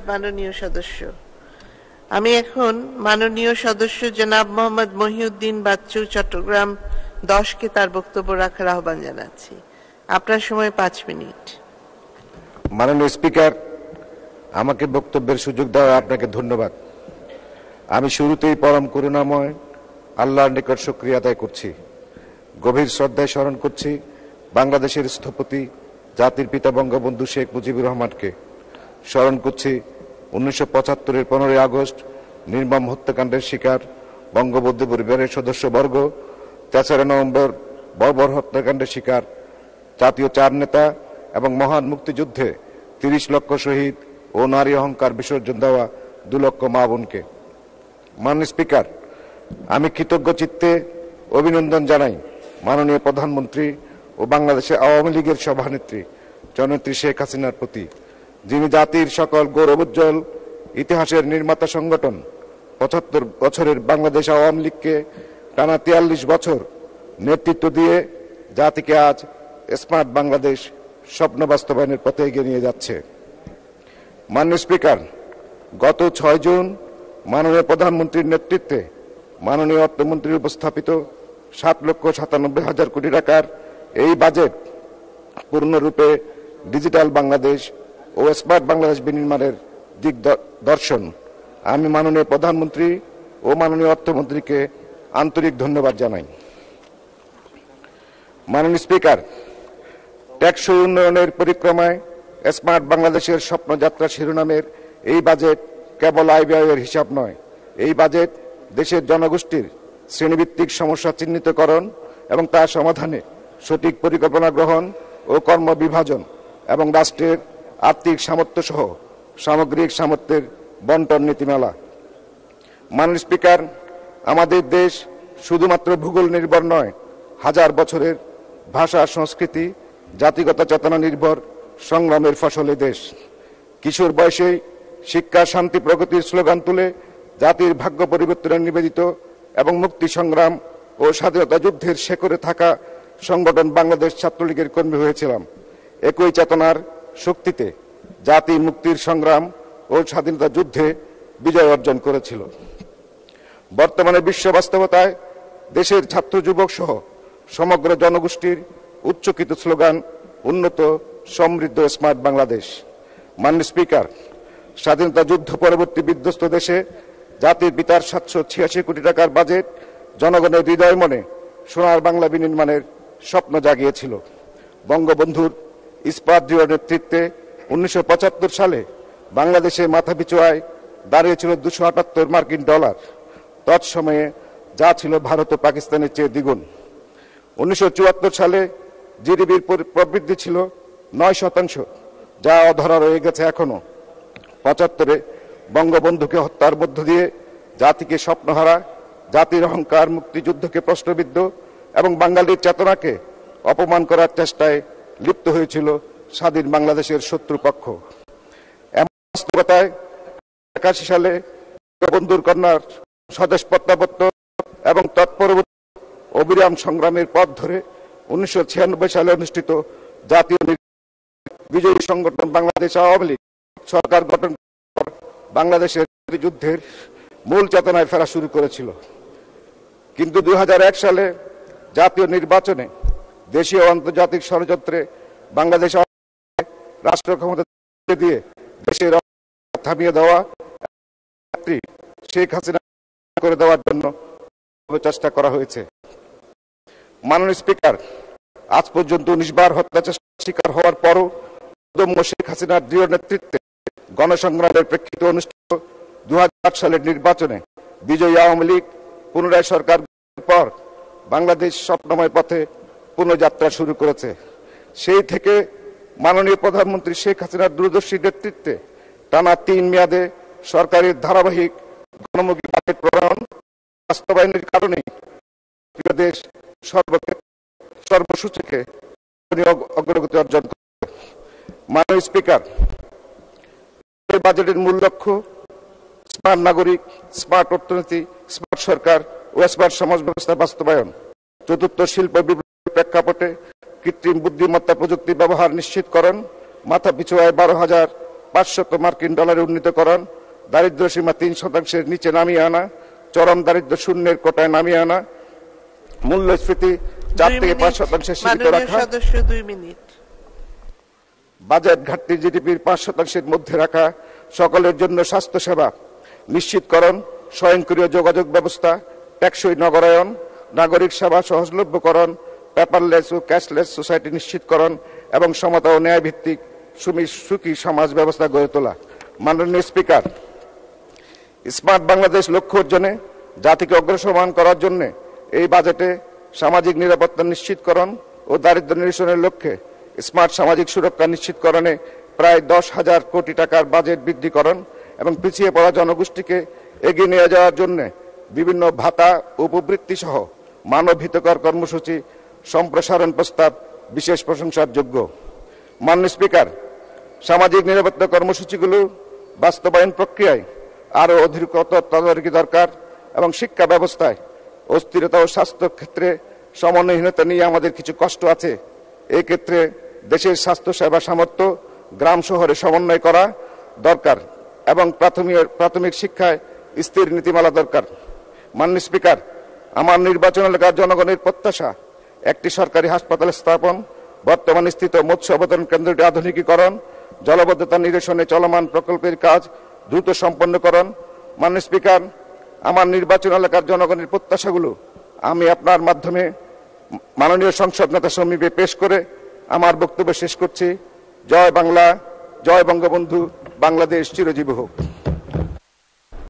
মাননীয় সদস্য। আমি এখন মাননীয় সদস্য জনাব মোহাম্মদ মহিউদ্দিন বাচ্চু চট্টগ্রাম 10-কে তার বক্তব্য রাখার আহ্বান জানাচ্ছি। আপনার সময় 5 মিনিট। মাননীয় স্পিকার, আমাকে বক্তব্যের সুযোগ দেওয়া আপনাকে ধন্যবাদ। আমি শুরুতেই পরম করুণাময় আল্লাহর নিকট শুকরিয়া আদায় করছি। গভীর শ্রদ্ধায় স্মরণ করছি বাংলাদেশের স্থপতি জাতির পিতা বঙ্গবন্ধু শেখ মুজিবুর রহমানকে। স্মরণ করছি 1975-এর 15ই আগস্ট নির্মম হত্যাকাণ্ডের শিকার বঙ্গবন্ধু পরিবারের সদস্যবর্গ, 4 নভেম্বর বর্বর হত্যাকাণ্ডের শিকার জাতীয় 4 নেতা এবং মহান মুক্তিযুদ্ধে 30 লক্ষ শহীদ ও নারী অহংকার বিসর্জন দেওয়া 2 লক্ষ মা বোনকে। মাননীয় স্পিকার, আমি কৃতজ্ঞ চিত্তে অভিনন্দন জানাই মাননীয় প্রধানমন্ত্রী ও বাংলাদেশের আওয়ামী লীগের সভানেত্রী জননেত্রী শেখ হাসিনার প্রতি, যিনি জাতির সকল গৌরবোজ্জ্বল ইতিহাসের নির্মাতা সংগঠন 75 বছরের বাংলাদেশ আওয়ামী লীগকে টানা 43 বছর নেতৃত্ব দিয়ে জাতিকে আজ স্মার্ট বাংলাদেশ স্বপ্ন বাস্তবায়নের পথে এগিয়ে নিয়ে যাচ্ছে। মাননীয় স্পিকার, গত 6 জুন মাননীয় প্রধানমন্ত্রীর নেতৃত্বে মাননীয় অর্থমন্ত্রীর উপস্থাপিত 7,97,000 কোটি টাকার এই বাজেট পূর্ণরূপে ডিজিটাল বাংলাদেশ ও স্মার্ট বাংলাদেশ বিনির্মাণের দিক দর্শন। আমি মাননীয় প্রধানমন্ত্রী ও মাননীয় অর্থমন্ত্রীকে আন্তরিক ধন্যবাদ জানাই। মাননীয় স্পিকার, টেকসই উন্নয়নের পরিক্রমায় স্মার্ট বাংলাদেশের স্বপ্নযাত্রা শিরোনামের এই বাজেট কেবল আয় ব্যয়ের হিসাব নয়, এই বাজেট দেশের জনগোষ্ঠীর শ্রেণীভিত্তিক সমস্যা চিহ্নিতকরণ এবং তা সমাধানে সঠিক পরিকল্পনা গ্রহণ ও কর্ম বিভাজন এবং রাষ্ট্রের আর্থিক সামর্থ্য সহ সামগ্রিক সামর্থ্যের বন্টন নীতিমালা। মাননীয় স্পিকার, আমাদের দেশ শুধুমাত্র ভূগোল নির্ভর নয়, হাজার বছরের ভাষা, সংস্কৃতি, জাতিগত চেতনা নির্ভর সংগ্রামের ফসলে দেশ। কিশোর বয়সেই শিক্ষা, শান্তি, প্রগতির স্লোগান তুলে জাতির ভাগ্য পরিবর্তনে নিবেদিত এবং মুক্তি সংগ্রাম ও স্বাধীনতা যুদ্ধের শেকড়ে থাকা সংগঠন বাংলাদেশ ছাত্রলীগের কর্মী হয়েছিলাম। একই চেতনার শক্তিতে জাতি মুক্তির সংগ্রাম ও স্বাধীনতা যুদ্ধে বিজয় অর্জন করেছিল। বর্তমানে বিশ্ব বাস্তবতায় দেশের ছাত্র যুবক সহ সমগ্র জনগোষ্ঠীর উচ্চকিত স্লোগান উন্নত, সমৃদ্ধ, স্মার্ট বাংলাদেশ। মাননীয় স্পিকার, স্বাধীনতা যুদ্ধ পরবর্তী বিধ্বস্ত দেশে জাতির পিতার 786 কোটি টাকার বাজেট জনগণের হৃদয় মনে সোনার বাংলা বিনির্মাণের স্বপ্ন জাগিয়েছিল। বঙ্গবন্ধুর ইস্পাত দৃঢ় নেতৃত্বে 1975 সালে বাংলাদেশে মাথাপিছু আয় দাঁড়িয়েছিল $278 মার্কিন। তৎসময়ে যা ছিল ভারত ও পাকিস্তানের চেয়ে দ্বিগুণ। 1974 সালে জিডিপির প্রবৃদ্ধি ছিল 9%, যা অধরা রয়ে গেছে এখনো। 75-এ বঙ্গবন্ধুকে হত্যার মধ্য দিয়ে জাতিকে স্বপ্নহারা, জাতির অহংকার, মুক্তিযুদ্ধকে প্রশ্নবিদ্ধ এবং বাঙালির চেতনাকে অপমান করার চেষ্টায় লিপ্ত হয়েছিল স্বাধীন বাংলাদেশের শত্রুপক্ষ। এমন বাস্তবতায় 81 সালে বঙ্গবন্ধুর কন্যার স্বদেশ প্রত্যাবর্তন এবং তৎপরবর্তী অবিরাম সংগ্রামের পথ ধরে 1996 সালে অনুষ্ঠিত জাতীয় বিজয়ী সংগঠন বাংলাদেশ আওয়ামী লীগ সরকার গঠন বাংলাদেশের যুদ্ধের মূল চেতনায় ফেরা শুরু করেছিল। কিন্তু 2001 সালে জাতীয় নির্বাচনে দেশীয় আন্তর্জাতিক ষড়যন্ত্রে বাংলাদেশ রাষ্ট্র ক্ষমতা দিয়ে দেশের থামিয়ে দেওয়া, শেখ হাসিনা করে দেওয়ার জন্য চেষ্টা করা হয়েছে। মাননীয় স্পিকার, আজ পর্যন্ত 19 বার হত্যা চেষ্টার শিকার হওয়ার পরও শেখ হাসিনার দৃঢ় নেতৃত্বে গণসংগ্রামের প্রেক্ষিতে অনুষ্ঠিত 2008 সালের নির্বাচনে বিজয়ী আওয়ামী লীগ পুনরায় সরকার পর বাংলাদেশ স্বপ্নময় পথে পুনঃযাত্রা শুরু করেছে। সেই থেকে মাননীয় প্রধানমন্ত্রী শেখ হাসিনার দূরদর্শী নেতৃত্বে টানা 3 মেয়াদে সরকারের ধারাবাহিক গণমুখী বাজেট প্রণয়ন বাস্তবায়নের কারণে দেশ সর্বসূচকে অগ্রগতি অর্জন করে। মাননীয় স্পিকার, বাজেটের মূল লক্ষ্য স্মার্ট নাগরিক, স্মার্ট অর্থনীতি, স্মার্ট সরকার ও স্মার্ট সমাজ ব্যবস্থা বাস্তবায়ন। চতুর্থ শিল্প বিপ্লবের প্রেক্ষাপটে কৃত্রিম বুদ্ধিমত্তা প্রযুক্তি ব্যবহার নিশ্চিতকরণ, মাথাপিছু আয় 12,000 500 মার্কিন ডলারে উন্নীতকরণ, দারিদ্র্য সীমা 3% নিচে নামিয়ে আনা, চরম দারিদ্র্য শূন্যের কোটায় নামিয়ে আনা, মূল্যস্ফীতি 4 থেকে 5% সীমিত রাখা, সদস্য 2 মিনিট। বাজেট ঘাটতি জিডিপির 5% মধ্যে রাখা, সকলের জন্য স্বাস্থ্য সেবা নিশ্চিতকরণ, স্বয়ংক্রিয় যোগাযোগ ব্যবস্থা, টেকসই নগরায়ন, নাগরিক সেবা সহজলভ্যকরণ, পেপারলেস ও ক্যাশলেস সোসাইটি নিশ্চিতকরণ এবং সমতা ও ন্যায় ভিত্তিক সুখী সমাজ ব্যবস্থা গড়ে তোলা। মাননীয় স্পিকার, স্মার্ট বাংলাদেশ লক্ষ্য অর্জনে জাতিকে অগ্রসরমান করার জন্য এই বাজেটে সামাজিক নিরাপত্তা নিশ্চিতকরণ ও দারিদ্র্য নিরসনের লক্ষ্যে স্মার্ট সামাজিক সুরক্ষা নিশ্চিতকরণে প্রায় 10,000 কোটি টাকার বাজেট বৃদ্ধিকরণ এবং পিছিয়ে পড়া জনগোষ্ঠীকে এগিয়ে নিয়ে যাওয়ার জন্য বিভিন্ন ভাতা উপবৃত্তি সহ মানব হিতকর কর্মসূচি সম্প্রসারণ প্রস্তাব বিশেষ প্রশংসার যোগ্য। মাননীয় স্পিকার, সামাজিক নিরাপত্তা কর্মসূচিগুলো বাস্তবায়ন প্রক্রিয়ায় আরও অধিক তদারকি দরকার এবং শিক্ষা ব্যবস্থায় অস্থিরতা ও স্বাস্থ্য ক্ষেত্রে সমন্বয়হীনতা নিয়ে আমাদের কিছু কষ্ট আছে। এই ক্ষেত্রে দেশের স্বাস্থ্য সেবা সামর্থ্য গ্রাম শহরে সমন্বয় করা দরকার এবং প্রাথমিক শিক্ষায় স্থির নীতিমালা দরকার। মাননীয় স্পিকার, আমার নির্বাচন এলাকার জনগণের প্রত্যাশা একটি সরকারি হাসপাতাল স্থাপন, বর্তমানে স্থিত মৎস্য অবতরণ কেন্দ্রটি আধুনিকীকরণ, জলবদ্ধতা নিরসনে চলমান প্রকল্পের কাজ দ্রুত সম্পন্নকরণ। মাননীয় স্পিকার, আমার নির্বাচন এলাকার জনগণের প্রত্যাশাগুলো আমি আপনার মাধ্যমে মাননীয় সংসদ নেতা সমীপে পেশ করে আমার বক্তব্য শেষ করছি। জয় বাংলা, জয় বঙ্গবন্ধু, বাংলাদেশ চিরজীবী হোক।